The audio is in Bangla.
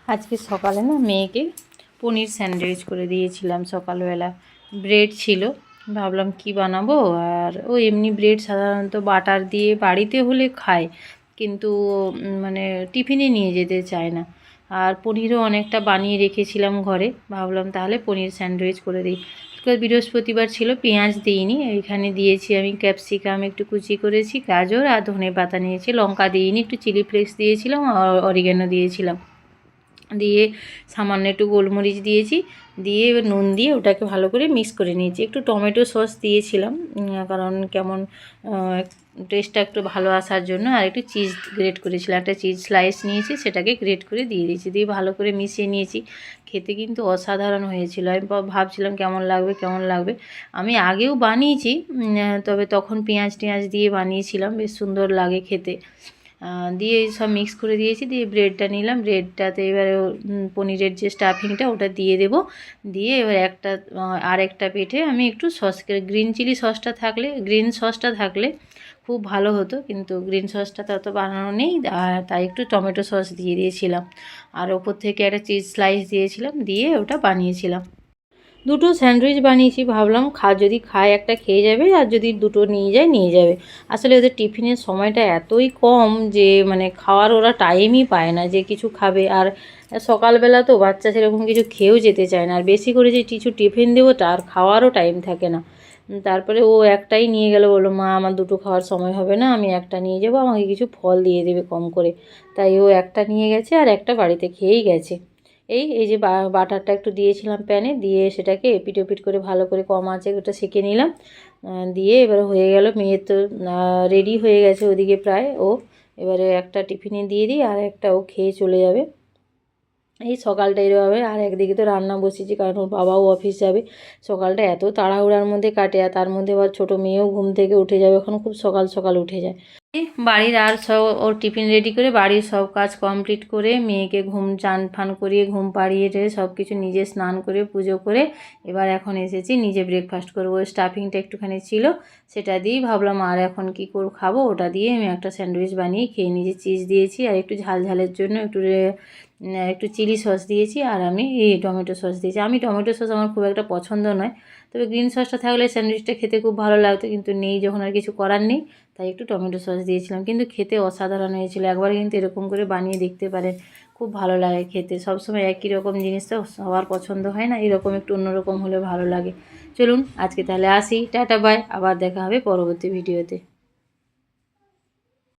আজকে সকালে না মেয়েকে পনির স্যান্ডউইচ করে দিয়েছিলাম। সকালবেলা ব্রেড ছিল, ভাবলাম কি বানাবো। আর ও এমনি ব্রেড সাধারণত বাটার দিয়ে বাড়িতে হলে খায়, কিন্তু মানে টিফিনে নিয়ে যেতে চায় না। আর পনিরও অনেকটা বানিয়ে রেখেছিলাম ঘরে, ভাবলাম তাহলে পনির স্যান্ডউইচ করে দিই। বৃহস্পতিবার ছিল, পেঁয়াজ দিইনি, এখানে দিয়েছি আমি ক্যাপসিকাম একটু কুচি করেছি, গাজর আর ধনেপাতা নিয়েছি, লঙ্কা দিইনি, একটু চিলি ফ্লেক্স দিয়েছিলাম আর অরিগ্যানো দিয়েছিলাম, দিয়ে সামান্য একটু গোলমরিচ দিয়েছি, দিয়ে এবার নুন দিয়ে ওটাকে ভালো করে মিক্স করে নিয়েছি। একটু টমেটো সস দিয়েছিলাম, কারণ কেমন টেস্টটা একটু ভালো আসার জন্য। আর একটু চিজ গ্রেট করেছিলাম, একটা চিজ স্লাইস নিয়েছি, সেটাকে গ্রেট করে দিয়ে দিয়েছি, দিয়ে ভালো করে মিশিয়ে নিয়েছি। খেতে কিন্তু অসাধারণ হয়েছিল। আমি ভাবছিলাম কেমন লাগবে। আমি আগেও বানিয়েছি, তবে তখন পেঁয়াজ টেঁয়াজ দিয়ে বানিয়েছিলাম, বেশ সুন্দর লাগে খেতে। দিয়ে সব মিক্স করে দিয়েছি, দিয়ে ব্রেডটা নিলাম, ব্রেডটাতে এবারে পনিরের যে স্টাফিংটা ওটা দিয়ে দেব। দিয়ে এবার আরেকটা পেটে আমি একটু সস, গ্রিন সসটা থাকলে খুব ভালো হতো, কিন্তু গ্রিন সসটা তত বানানো নেই, তাই একটু টমেটো সস দিয়ে দিয়েছিলাম। আর ওপর থেকে একটা চিজ স্লাইস দিয়েছিলাম, দিয়ে ওটা বানিয়েছিলাম। দুটো স্যান্ডউইচ বানিয়েছি, ভাবলাম যদি খায় একটা খেয়ে যাবে, আর যদি দুটো নিয়ে যাবে। আসলে ওদের টিফিনের সময়টা এতই কম যে মানে খাওয়ার ওরা টাইমই পায় না যে কিছু খাবে। আর সকালবেলা তো বাচ্চা সেরকম কিছু খেয়েও যেতে চায় না, আর বেশি করে যে কিছু টিফিন দেবো তার খাওয়ারও টাইম থাকে না। তারপরে ও একটাই নিয়ে গেল, বললো মা আমার দুটো খাওয়ার সময় হবে না, আমি একটা নিয়ে যাবো, আমাকে কিছু ফল দিয়ে দেবে কম করে। তাই ও একটা নিয়ে গেছে, আর একটা বাড়িতে খেয়েই গেছে। এই যে বাটারটা একটু দিয়েছিলাম প্যানে, দিয়ে সেটাকে এপিট ওপিট করে ভালো করে কম আঁচে ওটা সেঁকে নিলাম। দিয়ে এবার হয়ে গেল, মেয়ের তো রেডি হয়ে গেছে ওদিকে প্রায়। এবারে একটা টিফিনে দিয়ে দিই, আর একটা ও খেয়ে চলে যাবে। এই সকালটা এরভাবে। আর একদিকে তো রান্না বসিয়েছি, কারণ ওর বাবাও অফিস যাবে। সকালটা এত তাড়াহুড়ার মধ্যে কাটে, আর তার মধ্যে আবার ছোটো মেয়েও ঘুম থেকে উঠে যাবে, এখন খুব সকাল সকাল উঠে যায়। বাড়ির আর সব ওর টিফিন রেডি করে বাড়ির সব কাজ কমপ্লিট করে মেয়েকে চান ফান করিয়ে ঘুম পাড়িয়ে সব কিছু নিজে স্নান করে পুজো করে এবার এখন এসেছি নিজে ব্রেকফাস্ট করবো। স্টাফিংটা একটুখানি ছিল, সেটা দিয়েই ভাবলাম আর এখন কী করে খাবো, ওটা দিয়ে আমি একটা স্যান্ডউইচ বানিয়ে খেয়ে নিয়েছি। চিজ দিয়েছি, আর একটু ঝালের জন্য একটু চিলি সস দিয়েছি, আর আমি টমেটো সস দিয়েছি। আমি টমেটো সস আমার খুব একটা পছন্দ নয়, তবে গ্রিন সসটা থাকলে স্যান্ডউইচটা খেতে খুব ভালো লাগতো, কিন্তু নেই যখন, আর কিছু করার নেই, তাই একটু টমেটো সস দিয়েছিলাম। কিন্তু খেতে অসাধারণ হয়েছিল, একবার কিন্তু এরকম করে বানিয়ে দেখতে পারেন, খুব ভালো লাগে খেতে। সবসময় একই রকম জিনিস তো সবার পছন্দ হয় না, এরকম একটু অন্যরকম হলে ভালো লাগে। চলুন আজকে তাহলে আসি, টাটা বাই, আবার দেখা হবে পরবর্তী ভিডিওতে।